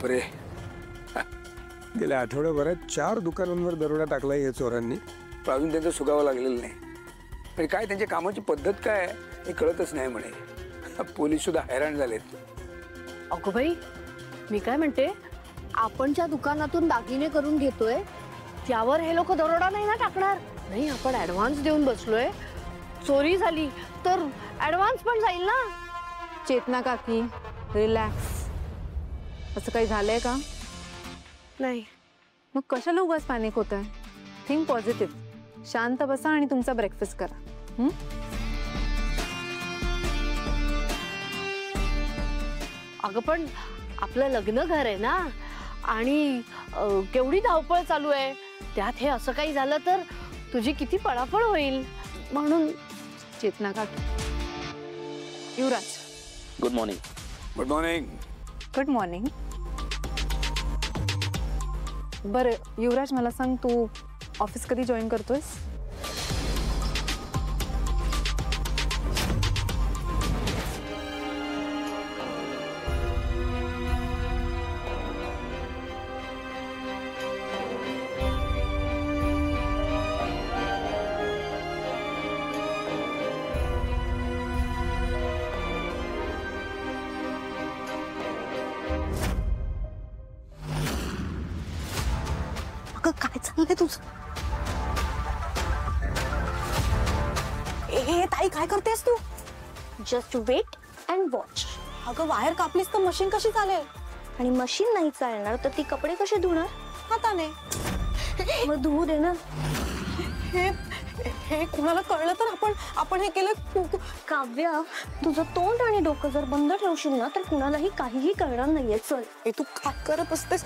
बापरे, गेल्या आठवड्याभरात 4 दुकानांवर दरोडा टाकलाय या चोरांनी. पण अजून त्यांचं सुगावं लागलेलं नाही. पण काय त्यांच्या कामाची पद्धत काय हे कळतच नाही म्हणे. पोलीस सुद्धा हैराण झालेत. अगो बाई, मी काय म्हणते, आपण ज्या दुकानातून दागिने करून घेतोय त्यावर हे लोक दरोडा नाही ना टाकणार? नाही, आपण ऍडव्हान्स देऊन बसलोय. चोरी झाली तर ऍडव्हान्स पण जाईल ना. चेतना काकी, रिलॅक्स. असं काही झालंय का? नाही. मग कशाला उगाच पॅनिक होत आहे? Think positive. शांत बसा आणि तुमचा ब्रेकफास्ट करा. अगं पण आपलं लग्न घर आहे ना, आणि केवढी धावपळ चालू आहे. त्यात हे असं काही झालं तर तुझी किती पळापळ होईल. म्हणून चेतना काकी. Yuvraj, good morning. Good morning. Good morning. बरं युवराज, मला सांग, तू ऑफिस कधी जॉईन करतोयस? काय चाललंय तुझं? ए ताई, काय करतेस तू? Just wait and watch. अगं वायर कापलीस तर मशीन कशी चालेल? आणि मशीन नाही चालणार तर ती कपडे कसे धुणार? हाताने. मग धुवू दे ना. हे कुणाला कळलं तर आपण हे केलं. काव्या, तुझं तोंड आणि डोकं जर बंद ठेवशील ना तर कुणालाही काहीही कळणार नाहीये. चल. हे तू काय करत असतेस?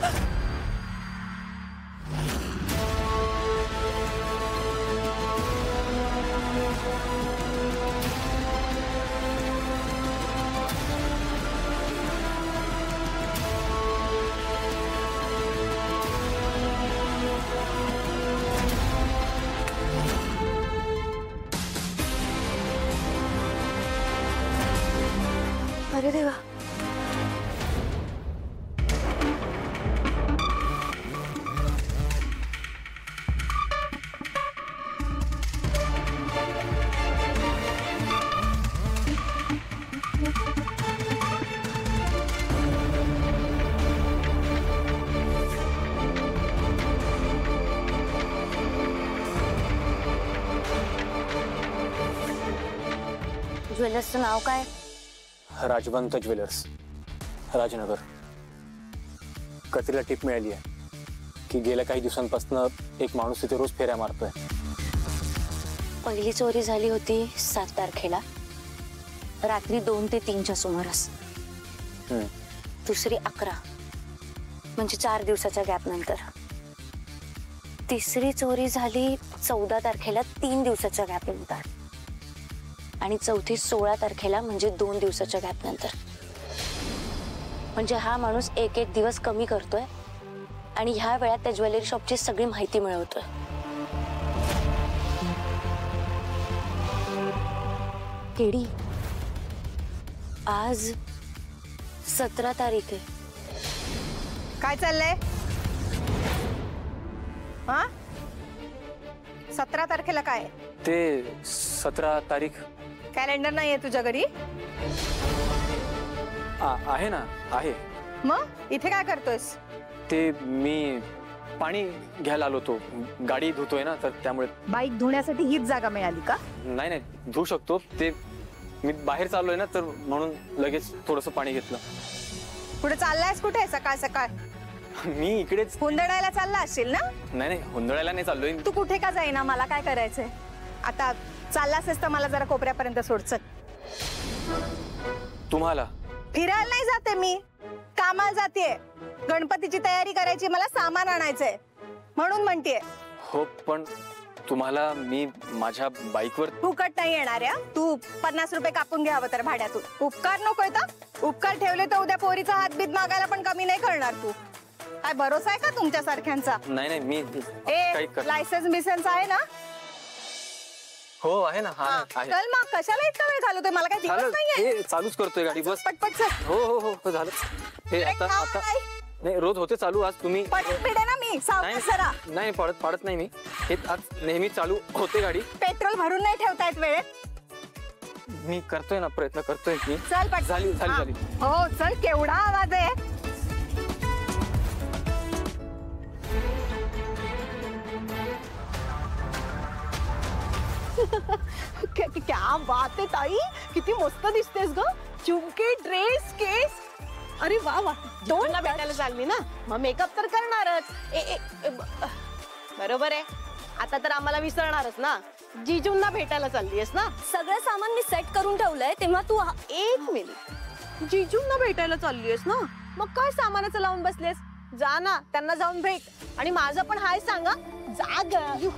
अरे देवा. ज्वेलर्सचं नाव काय? राजवंत ज्वेलर्स, राजनगर. कत्रीला टिप मिळाली आहे की गेल्या काही दिवसांपासून एक माणूस तिथे रोज फेऱ्या मारतोय. पहिली चोरी झाली होती 7 तारखेला रात्री 2 ते 3च्या सुमारास. दुसरी 11, म्हणजे 4 दिवसाच्या गॅप नंतर. तिसरी चोरी झाली 14 तारखेला 3 दिवसाच्या गॅप नंतर. आणि चौथी 16 तारखेला, म्हणजे 2 दिवसाच्या गॅप नंतर. म्हणजे हा माणूस एक दिवस कमी करतोय आणि ह्या वेळात त्या ज्वेलरी शॉपची सगळी माहिती मिळवतोय. केडी, आज 17 तारीख आहे. काय चाललंय? 17 तारखेला काय? ते 17 तारीख. कॅलेंडर नाहीये तुझ्या घरी? आहे ना, आहे. मग इथे काय करतोयस? ते मी पाणी घ्यायला आलो होतो. गाडी धुतोय ना, तर त्यामुळे. बाईक धुण्यासाठी हीच जागा मिळाली का? नाही नाही, धुवू शकतो. ते मी बाहेर चाललोय ना, तर म्हणून लगेच थोडंसं पाणी घेतलं. कुठे चाललायस? कुठे सकाळ सकाळ? मी इकडेच. हुंदडायला चालला असेल ना? नाही नाही, हुंदडायला नाही चाललोय. तू कुठे का जाईना? मला काय करायचंय आता? चाललास तर मला जरा कोपऱ्यापर्यंत सोडच. तुम्हाला फिरायला नाही जाते मी, कामाला जाते. गणपतीची तयारी करायची, मला सामान आणायचंय म्हणून म्हणतेय. हो, पण तुम्हाला मी माझ्या बाईकवर. फुकट नाही येणार या. तू 50 रुपये कापून घ्यावं तर भाड्यातून. उपकार नकोय तर? उपकार ठेवले तर उद्या पोरीचा हातबीत मागायला पण कमी नाही करणार तू. काय भरोसा आहे का तुमच्या सारख्यांचा? नाही नाही, मी लायसन्स बिसेन्स आहे ना? हो आहे ना. आहे. चल मग, कशाला इतका वेळ घालवतोय? मला काय दिवस नाहीये. चालूच करतोय गाडी. बस पटपट चल. हो हो हो, झालं. हे आता नाही रोज होते चालू, आज तुम्ही पडत पिडे ना मी, सावकाश जरा. नाही पाडत नाही मी, हे आज नेहमी चालू होते गाडी. पेट्रोल भरून नाही ठेवतायत वेळेत. मी करतोय ना, प्रयत्न करतोय मी. चल पट. झाली. हो चल, केवढा आवाज आहे. क्या बात आहे ताई, किती मस्त दिसतेस ग. झुमके, ड्रेस, केस. अरे वा वा. दोन भेटायला चालली ना, मग मेकअप तर करणारच. बरोबर आहे. आता तर आम्हाला विसरणारच ना. जीजूंना भेटायला चाललीयस ना. सगळं सामान मी सेट करून ठेवलंय, तेव्हा तू एक मिनिट, जीजूंना भेटायला चाललीयस ना, मग काय सामानाचं लावून बसलेस. जा ना, त्यांना जाऊन भेट. आणि माझं पण हाय सांगा. जा ग,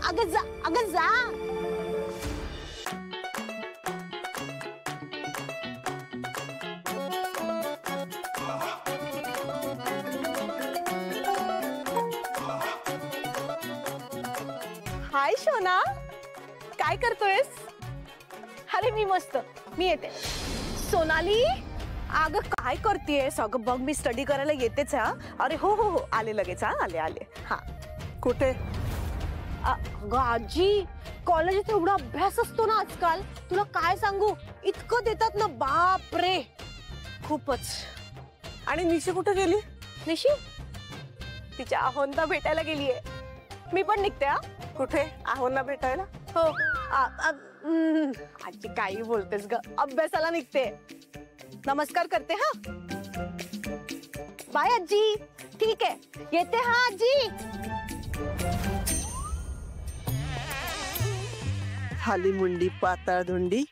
अगं जा, अगं जा. हाय शोना, काय करतोयस. अरे मी मस्त, मी येते. सोनाली, अगं काय करतेयस. अगं बघ, मी स्टडी करायला येतेच. हा, अरे हो हो हो, आले लगेच. हा, आले. हा, कुठे. अगं आजी, कॉलेजात एवढा अभ्यास असतो ना आजकाल, तुला काय सांगू. इतकं देतात ना, बाप रे, खूपच. आणि निशी कुठे गेली. निशी तिच्या आहोंना भेटायला गेलीये. मी पण निघते. हा, कुठे. आहोंना भेटायला. हो. आजी काही बोलतेस ग, अभ्यासाला निघते. नमस्कार करते. हा, बाय आजी. ठीक आहे, येते. हा आजी. खाली मुंडी पाताळ धुंडी.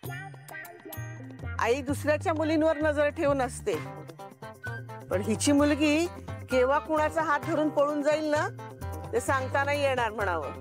आई दुसऱ्याच्या मुलींवर नजर ठेवून असते, पण हिची मुलगी केव्हा कुणाचा हात धरून पळून जाईल ना, ते सांगता नाही येणार म्हणावं.